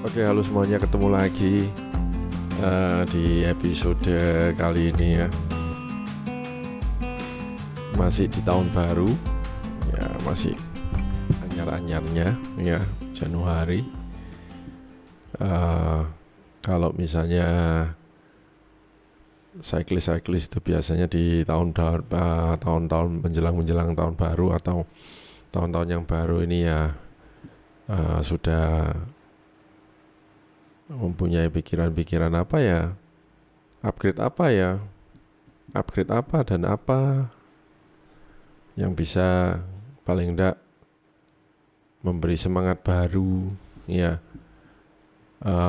Oke, halo semuanya, ketemu lagi di episode kali ini ya. Masih di tahun baru, ya masih anyar-anyarnya ya, Januari. Kalau misalnya cyclist itu biasanya di tahun-tahun menjelang tahun baru atau tahun-tahun yang baru ini ya sudah mempunyai pikiran-pikiran upgrade apa dan apa yang bisa paling enggak memberi semangat baru ya,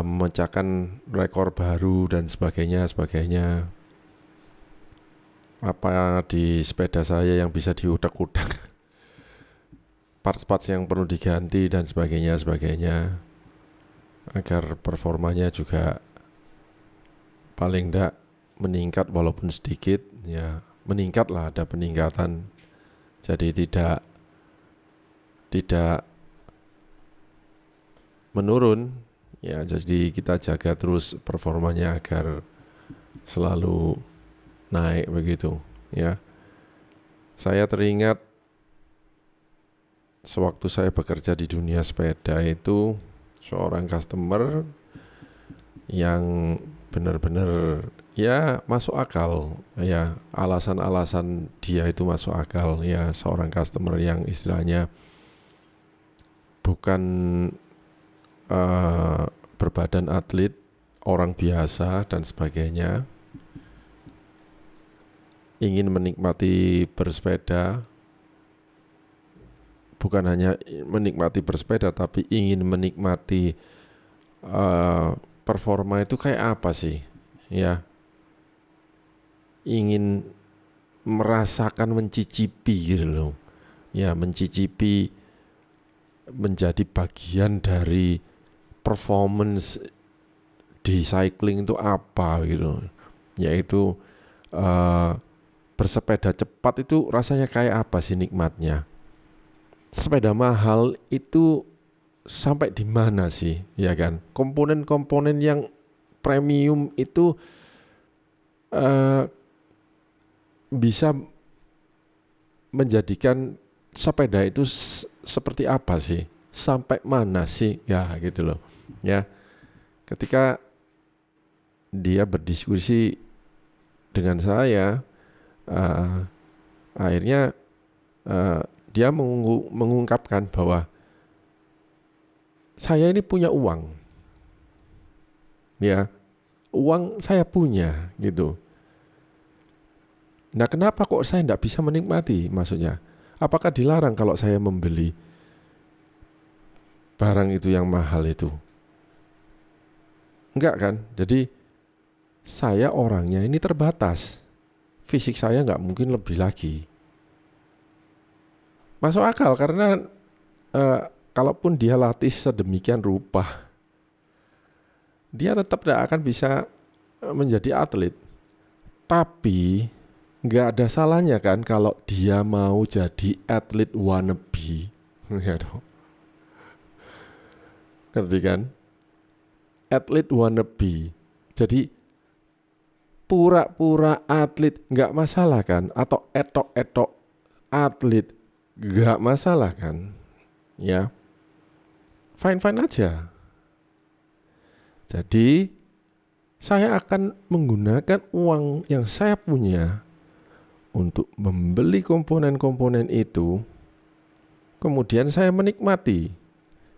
memecahkan rekor baru dan sebagainya. Apa di sepeda saya yang bisa diudak-udak, parts-parts yang perlu diganti dan sebagainya, agar performanya juga paling enggak meningkat walaupun sedikit ya, meningkat lah, ada peningkatan, jadi tidak menurun ya. Jadi kita jaga terus performanya agar selalu naik begitu ya. Saya teringat sewaktu saya bekerja di dunia sepeda itu, seorang customer yang benar-benar ya masuk akal ya, alasan-alasan dia itu masuk akal ya. Seorang customer yang istilahnya bukan berbadan atlet, orang biasa dan sebagainya, ingin menikmati bersepeda. Bukan hanya menikmati bersepeda, tapi ingin menikmati performa itu kayak apa sih ya, ingin merasakan, mencicipi gitu loh ya, mencicipi menjadi bagian dari performance di cycling itu apa gitu, yaitu bersepeda cepat itu rasanya kayak apa sih, nikmatnya. Sepeda mahal itu sampai di mana sih, ya kan? Komponen-komponen yang premium itu bisa menjadikan sepeda itu seperti apa sih? Sampai mana sih? Ya gitu loh. Ya. Ketika dia berdiskusi dengan saya, akhirnya dia mengungkapkan bahwa saya ini punya uang, ya, uang saya punya gitu. Nah, kenapa kok saya tidak bisa menikmati? Maksudnya, apakah dilarang kalau saya membeli barang itu yang mahal itu? Enggak kan? Jadi saya orangnya ini terbatas, fisik saya nggak mungkin lebih lagi. Masuk akal karena kalaupun dia latih sedemikian rupa, dia tetap tidak akan bisa menjadi atlet. Tapi nggak ada salahnya kan kalau dia mau jadi atlet wannabe, ya dong. Ngerti kan? Atlet wannabe. Jadi pura-pura atlet nggak masalah kan? Atau etok-etok atlet nggak masalah kan? Ya, fine-fine aja. Jadi saya akan menggunakan uang yang saya punya untuk membeli komponen-komponen itu. Kemudian saya menikmati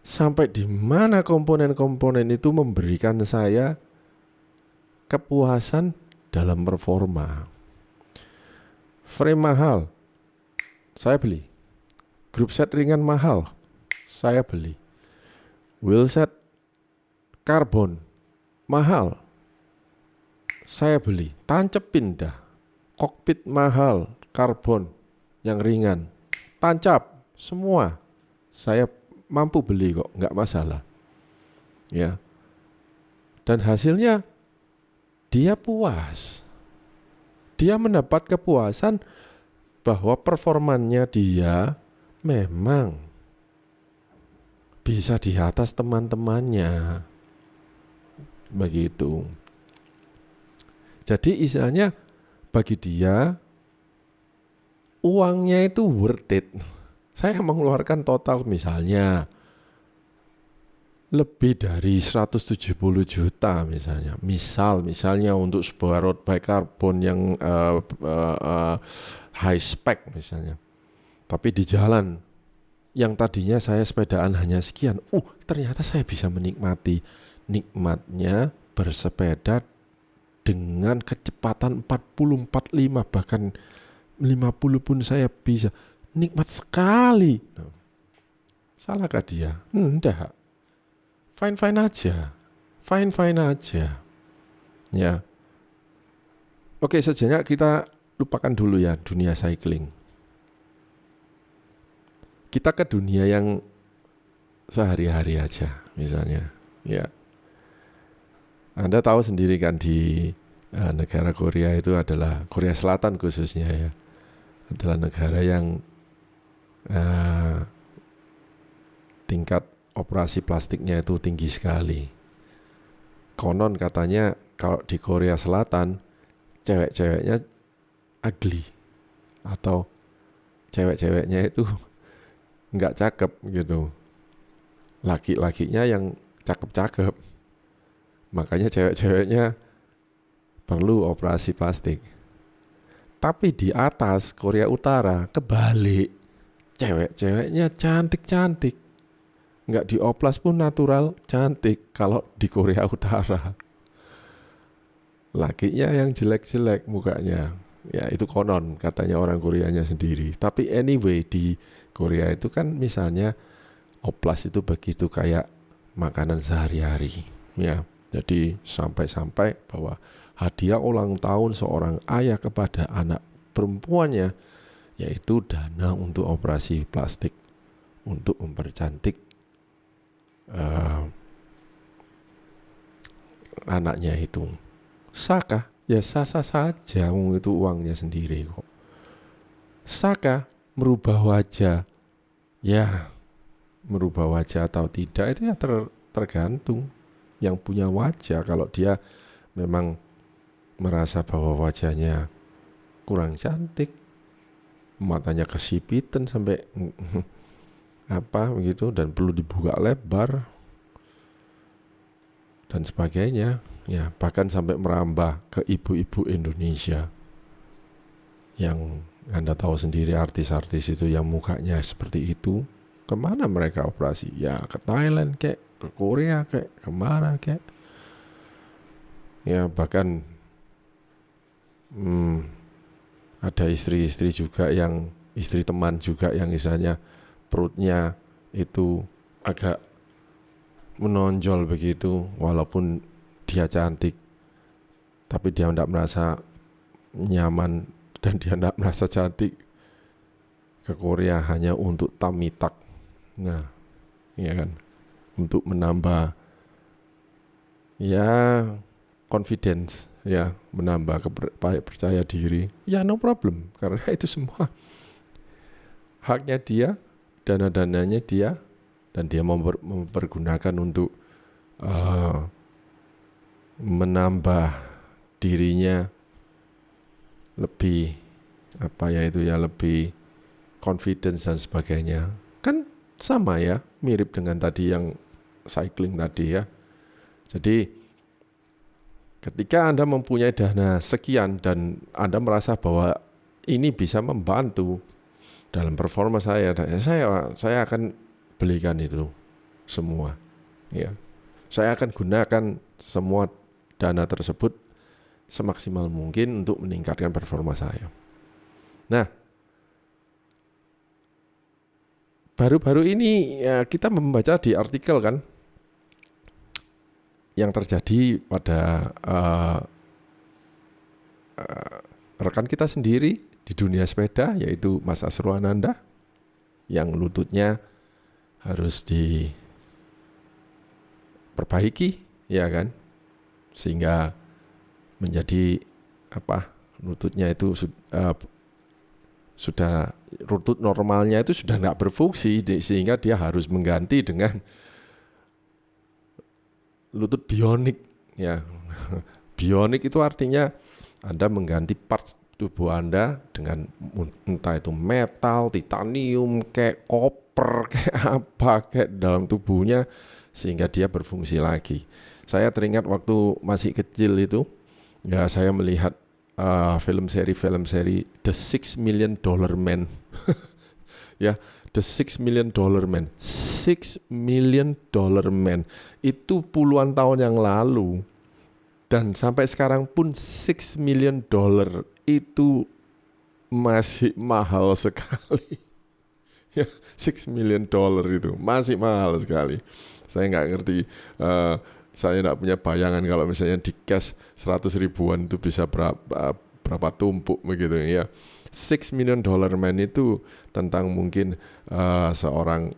sampai di mana komponen-komponen itu memberikan saya kepuasan dalam performa. Frame mahal, saya beli. Grup set ringan mahal, saya beli. Wheel set karbon mahal, saya beli. Tancepin dah. Kokpit mahal, karbon yang ringan, tancap semua, saya mampu beli kok, nggak masalah. Ya. Dan hasilnya dia puas. Dia mendapat kepuasan bahwa performannya dia memang bisa di atas teman-temannya. begitu. Jadi istilahnya bagi dia uangnya itu worth it. Saya mengeluarkan total misalnya lebih dari 170 juta misalnya. Misalnya untuk sebuah road bike karbon yang high spec misalnya. Tapi di jalan yang tadinya saya sepedaan hanya sekian, ternyata saya bisa menikmati nikmatnya bersepeda dengan kecepatan 40, 45 bahkan 50 pun saya bisa. Nikmat sekali. Salahkah dia? Enggak. Fine-fine aja. Fine-fine aja. Ya. Oke, sejenak kita lupakan dulu ya dunia cycling. Kita ke dunia yang sehari-hari aja misalnya. Ya. Anda tahu sendiri kan di negara Korea itu adalah Korea Selatan khususnya ya. Adalah negara yang tingkat operasi plastiknya itu tinggi sekali. Konon katanya kalau di Korea Selatan cewek-ceweknya ugly atau cewek-ceweknya itu nggak cakep gitu. Laki-lakinya yang cakep-cakep. Makanya cewek-ceweknya perlu operasi plastik. Tapi di atas Korea Utara kebalik. Cewek-ceweknya cantik-cantik. Nggak dioplas pun natural, cantik kalau di Korea Utara. Lakinya yang jelek-jelek mukanya. Ya itu konon katanya orang Koreanya sendiri. Tapi anyway di Korea itu kan misalnya oplas itu begitu kayak makanan sehari-hari. Ya, jadi sampai-sampai bahwa hadiah ulang tahun seorang ayah kepada anak perempuannya yaitu dana untuk operasi plastik untuk mempercantik anaknya itu. Saka? Ya sah-sah saja, itu uangnya sendiri kok. Saka merubah wajah? Ya merubah wajah atau tidak itu ya tergantung yang punya wajah. Kalau dia memang merasa bahwa wajahnya kurang cantik, matanya kesipitan sampai apa begitu dan perlu dibuka lebar dan sebagainya, ya bahkan sampai merambah ke ibu-ibu Indonesia yang Anda tahu sendiri artis-artis itu yang mukanya seperti itu, kemana mereka operasi? Ya ke Thailand kek, ke Korea kek, kemana kek? Ya bahkan ada istri-istri juga yang istri teman juga yang misalnya perutnya itu agak menonjol begitu walaupun dia cantik tapi dia tidak merasa nyaman dan dia tidak merasa cantik ke Korea hanya untuk tummy tuck. Nah, ya kan, untuk menambah ya confidence, ya menambah percaya diri. Ya no problem karena itu semua haknya dia, dana-dananya dia, dan dia mempergunakan untuk menambah dirinya lebih lebih confidence dan sebagainya. Kan sama ya, mirip dengan tadi yang cycling tadi ya. Jadi ketika Anda mempunyai dana sekian dan Anda merasa bahwa ini bisa membantu dalam performa saya akan belikan itu semua. Ya. Saya akan gunakan semua dana tersebut semaksimal mungkin untuk meningkatkan performa saya. Nah, baru-baru ini ya, kita membaca di artikel kan yang terjadi pada rekan kita sendiri di dunia sepeda yaitu Mas Asruananda yang lututnya harus diperbaiki ya kan sehingga menjadi lututnya itu sudah lutut normalnya itu sudah tidak berfungsi sehingga dia harus mengganti dengan lutut bionik ya. Bionik itu artinya Anda mengganti parts tubuh Anda dengan entah itu metal, titanium, kayak koper, kayak apa, kayak dalam tubuhnya sehingga dia berfungsi lagi. Saya teringat waktu masih kecil itu, ya saya melihat film seri The $6 Million Man. Ya, The $6 Million Man. $6 Million Man itu puluhan tahun yang lalu. Dan sampai sekarang pun $6 million itu masih mahal sekali. Ya, $6 million itu masih mahal sekali. Saya nggak ngerti, saya nggak punya bayangan kalau misalnya di cash 100 ribuan itu bisa berapa tumpuk begitu ya. $6 Million Man itu tentang mungkin seorang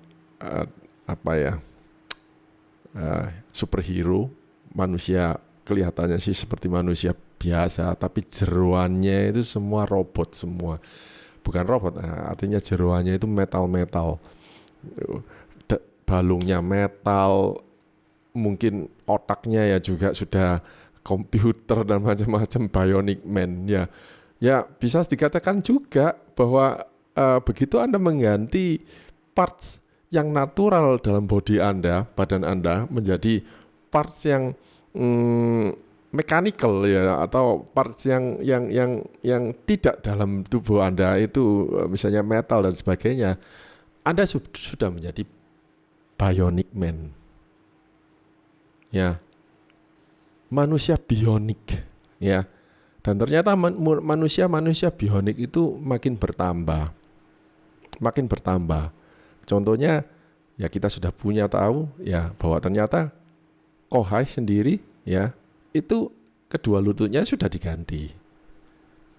superhero, manusia kelihatannya sih seperti manusia biasa, tapi jeroannya itu semua robot semua. Bukan robot, artinya jeroannya itu metal-metal. Balungnya metal, mungkin otaknya ya juga sudah komputer dan macam-macam, Bionic Man ya. Ya bisa dikatakan juga bahwa begitu Anda mengganti parts yang natural dalam body Anda, badan Anda menjadi parts yang mechanical ya, atau parts yang tidak dalam tubuh Anda itu misalnya metal dan sebagainya, Anda sudah menjadi Bionic Man. Ya. Manusia bionik ya. Dan ternyata manusia bionik itu makin bertambah. Makin bertambah. Contohnya ya kita sudah punya tahu ya bahwa ternyata Kohai sendiri ya itu kedua lututnya sudah diganti.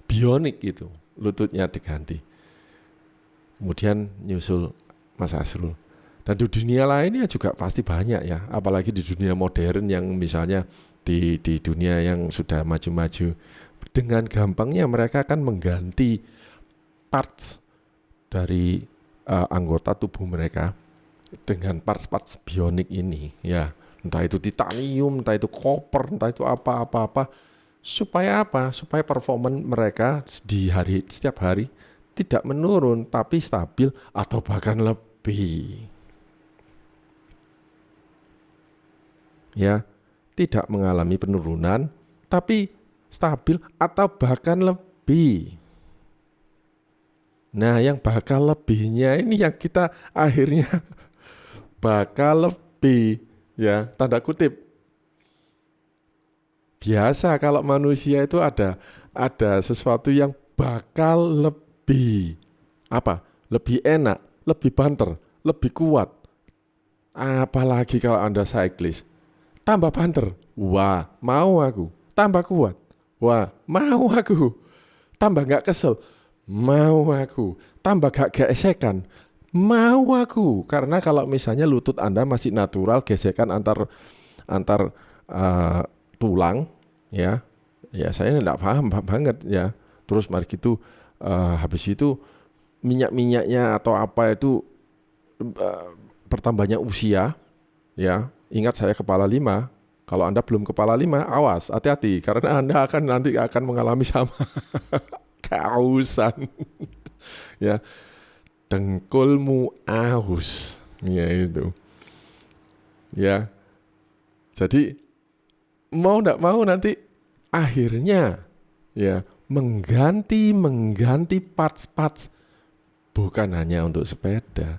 Bionik itu, lututnya diganti. Kemudian nyusul Mas Asrul. Dan di dunia lain ya juga pasti banyak ya, apalagi di dunia modern yang misalnya di dunia yang sudah maju-maju, dengan gampangnya mereka akan mengganti parts dari anggota tubuh mereka dengan parts-parts bionik ini ya. Entah itu titanium, entah itu koper, entah itu apa-apa. Supaya apa? Supaya performan mereka setiap hari tidak menurun, tapi stabil atau bahkan lebih. Ya, tidak mengalami penurunan, tapi stabil atau bahkan lebih. Nah, yang bakal lebihnya ini yang kita akhirnya bakal lebih, ya, tanda kutip. Biasa kalau manusia itu ada sesuatu yang bakal lebih apa? Lebih enak, lebih banter, lebih kuat. Apalagi kalau Anda cyclist. Tambah banter, wah mau aku. Tambah kuat, wah mau aku. Tambah gak kesel, mau aku. Tambah gak gesekan, mau aku. Karena kalau misalnya lutut Anda masih natural, gesekan antar tulang, ya saya tidak paham banget ya. Terus mari gitu, habis itu minyak-minyaknya atau apa itu bertambahnya usia, ya. Ingat saya kepala 5. Kalau Anda belum kepala 5, awas, hati-hati. Karena Anda nanti akan mengalami sama kehausan. Ya, dengkulmu aus. Ya itu. Ya, jadi mau tidak mau nanti akhirnya ya mengganti parts-parts bukan hanya untuk sepeda.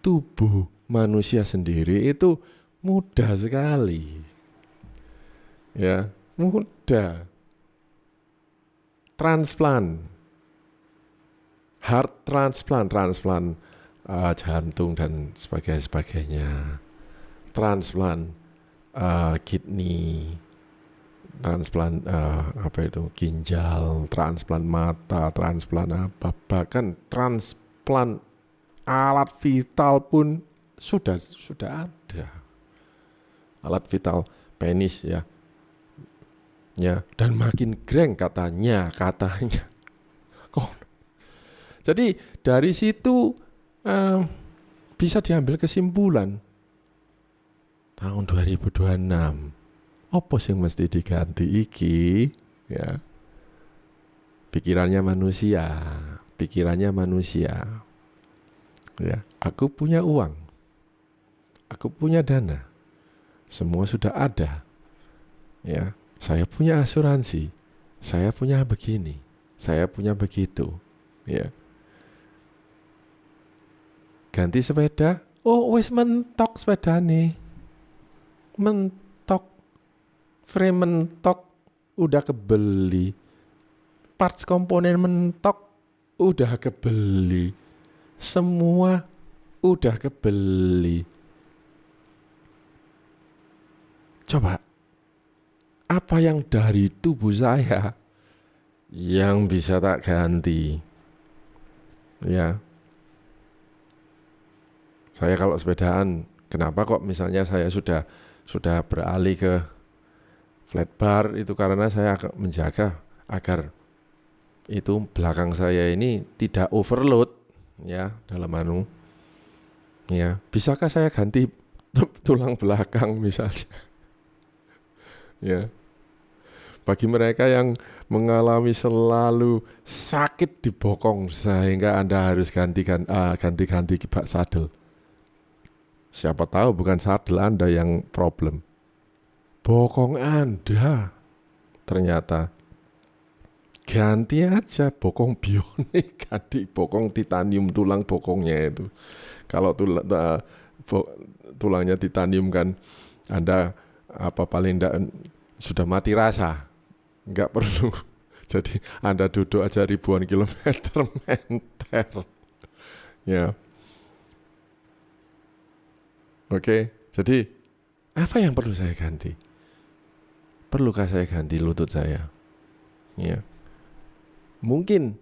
Tubuh manusia sendiri itu mudah sekali. Ya, mudah. Transplant, heart transplant, jantung dan sebagainya. Transplant kidney, transplant ginjal, transplant mata, transplant apa, bahkan transplant alat vital pun sudah ada. Alat vital penis ya, dan makin greng katanya. Jadi dari situ bisa diambil kesimpulan tahun 2026 Apa sing mesti diganti iki? Ya, pikirannya manusia. Ya, aku punya uang, aku punya dana, semua sudah ada. Ya, saya punya asuransi, saya punya begini, saya punya begitu. Ya, ganti sepeda, oh wis mentok sepedane, mentok, frame mentok, udah kebeli, parts komponen mentok, udah kebeli, semua udah kebeli. Coba, apa yang dari tubuh saya yang bisa tak ganti? Ya, saya kalau sepedaan, kenapa kok misalnya saya sudah beralih ke flat bar, itu karena saya menjaga agar itu belakang saya ini tidak overload, ya, dalam ya. Bisakah saya ganti tulang belakang misalnya? Ya, bagi mereka yang mengalami selalu sakit di bokong sehingga Anda harus ganti-ganti bak sadel. Siapa tahu bukan sadel Anda yang problem, bokong Anda. Ternyata ganti aja bokong bionik, ganti bokong titanium, tulang bokongnya itu. Kalau tulangnya titanium kan Anda paling enggak sudah mati rasa, nggak perlu. Jadi Anda duduk aja ribuan kilometer menter. Ya, oke. Jadi apa yang perlu saya ganti? Perlukah saya ganti lutut saya? Ya, mungkin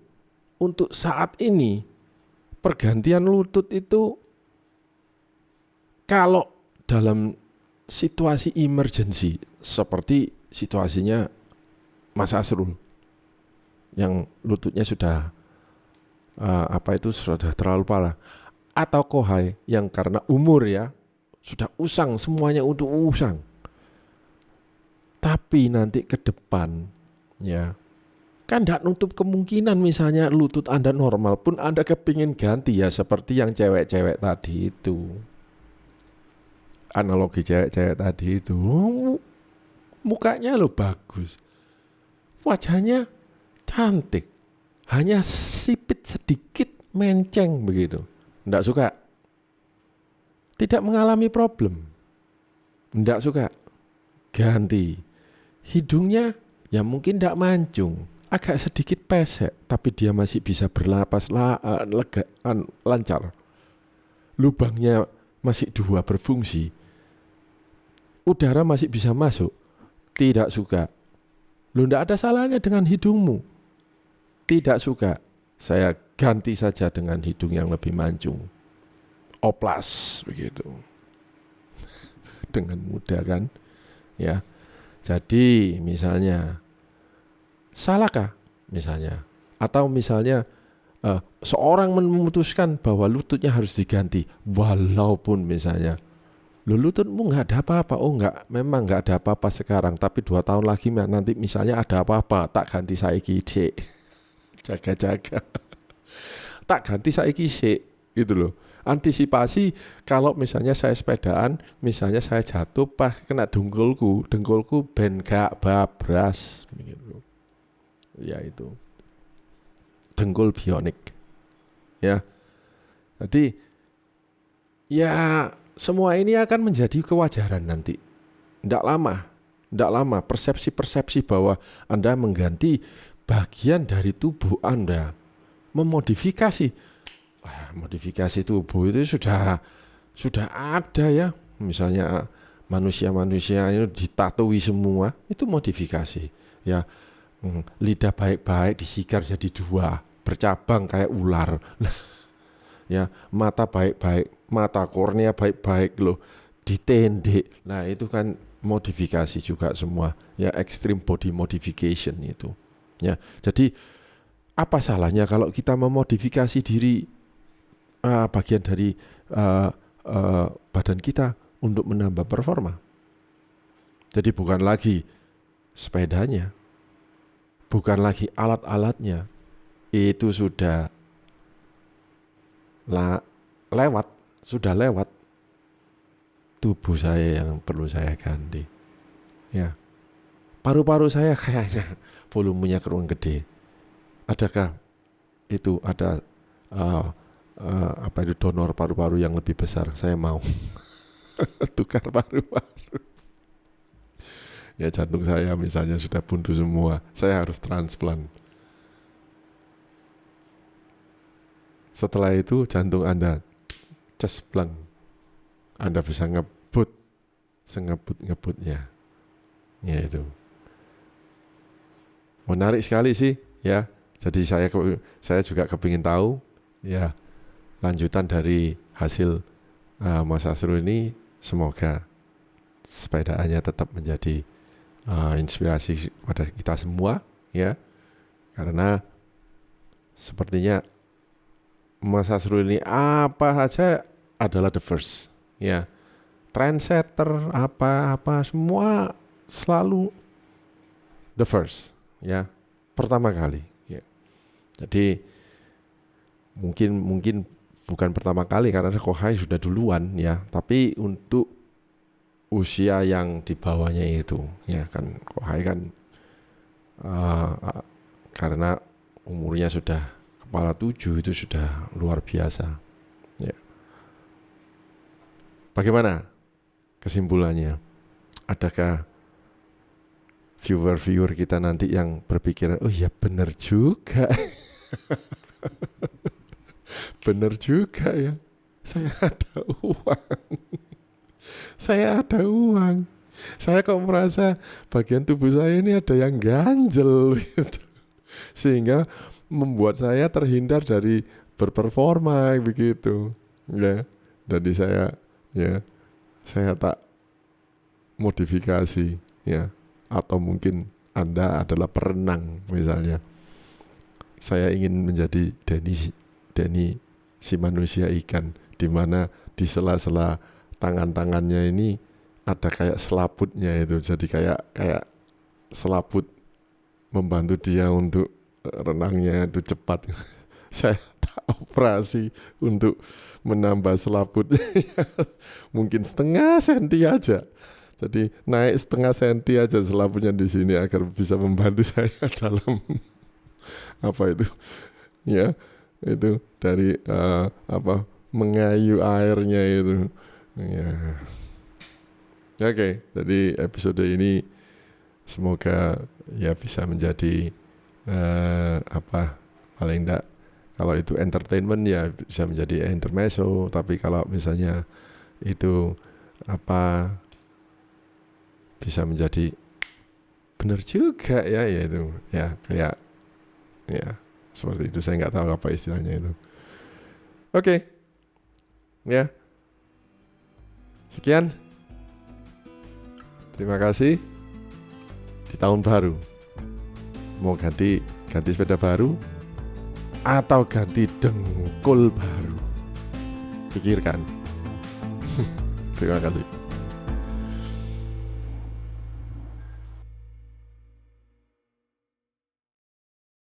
untuk saat ini pergantian lutut itu kalau dalam situasi emergency seperti situasinya Mas Asrul yang lututnya sudah sudah terlalu parah, atau Kohai yang karena umur ya sudah usang, semuanya untuk usang. Tapi nanti ke depan ya kan tidak nutup kemungkinan misalnya lutut Anda normal pun Anda kepingin ganti ya, seperti yang cewek-cewek tadi itu. Analogi cewek-cewek tadi itu, mukanya lo bagus, wajahnya cantik, hanya sipit sedikit menceng begitu, ndak suka, tidak mengalami problem, ndak suka, ganti. Hidungnya ya mungkin ndak mancung, agak sedikit pesek, tapi dia masih bisa bernapas lancar, lubangnya masih 2 berfungsi, udara masih bisa masuk, tidak suka. Lu ndak ada salahnya dengan hidungmu, tidak suka, saya ganti saja dengan hidung yang lebih mancung, oplas begitu, dengan mudah kan ya. Jadi misalnya salahkah misalnya, atau misalnya seorang memutuskan bahwa lututnya harus diganti walaupun misalnya lututmu nggak ada apa-apa, oh nggak, memang nggak ada apa-apa sekarang, tapi 2 tahun lagi nanti misalnya ada apa-apa, tak ganti saiki sik, jaga-jaga, tak ganti saiki sik, gitu loh. Antisipasi kalau misalnya saya sepedaan, misalnya saya jatuh pas kena dengkulku ben gak babras, gitu. Ya itu dengkul bionik, ya. Jadi ya semua ini akan menjadi kewajaran nanti. Tidak lama persepsi-persepsi bahwa Anda mengganti bagian dari tubuh Anda, memodifikasi. Modifikasi tubuh itu sudah ada ya. Misalnya manusia-manusia ini ditatui semua, itu modifikasi. Ya, lidah baik-baik disikar jadi 2, bercabang kayak ular. Ya, mata baik-baik, mata kornea baik-baik loh, ditendek. Nah, itu kan modifikasi juga semua. Ya, extreme body modification itu. Ya, jadi apa salahnya kalau kita memodifikasi diri bagian dari badan kita untuk menambah performa? Jadi bukan lagi sepedanya, bukan lagi alat-alatnya, itu sudah lewat, sudah lewat. Tubuh saya yang perlu saya ganti. Ya, paru-paru saya kayaknya volumenya kurang gede. Adakah itu ada donor paru-paru yang lebih besar? Saya mau tukar paru-paru. Ya, jantung saya misalnya sudah buntu semua, saya harus transplant. Setelah itu jantung Anda cespleng, Anda bisa ngebut sengebut-ngebutnya. Ya, itu menarik sekali sih ya. Jadi saya juga kepingin tahu ya lanjutan dari hasil Mas Asrul ini. Semoga sepedaannya tetap menjadi inspirasi pada kita semua ya, karena sepertinya Mas Asrul ini apa saja adalah the first ya, trendsetter, apa semua selalu the first ya, pertama kali ya. Jadi mungkin bukan pertama kali karena Kohai sudah duluan ya, tapi untuk usia yang di bawahnya itu ya kan, Kohai kan karena umurnya sudah kepala 7 itu sudah luar biasa ya. Bagaimana kesimpulannya? Adakah viewer kita nanti yang berpikiran, oh ya benar juga benar juga ya, saya ada uang, saya kok merasa bagian tubuh saya ini ada yang ganjel gitu. Sehingga membuat saya terhindar dari berperforma begitu ya. Jadi saya tak modifikasi ya. Atau mungkin Anda adalah perenang misalnya, saya ingin menjadi Denny si manusia ikan, di mana di sela-sela tangan-tangannya ini ada kayak selaputnya itu, jadi kayak selaput membantu dia untuk renangnya itu cepat. Saya tak operasi untuk menambah selaput mungkin setengah senti aja, jadi naik setengah senti aja selaputnya di sini agar bisa membantu saya dalam itu dari mengayu airnya itu ya. Oke, jadi episode ini semoga ya bisa menjadi paling enggak, kalau itu entertainment ya bisa menjadi intermezzo, tapi kalau misalnya itu bisa menjadi benar juga ya itu ya, kayak ya seperti itu, saya nggak tahu apa istilahnya itu. Oke. Ya, sekian, terima kasih. Di tahun baru mau ganti sepeda baru atau ganti dengkul baru, pikirkan. Terima kasih.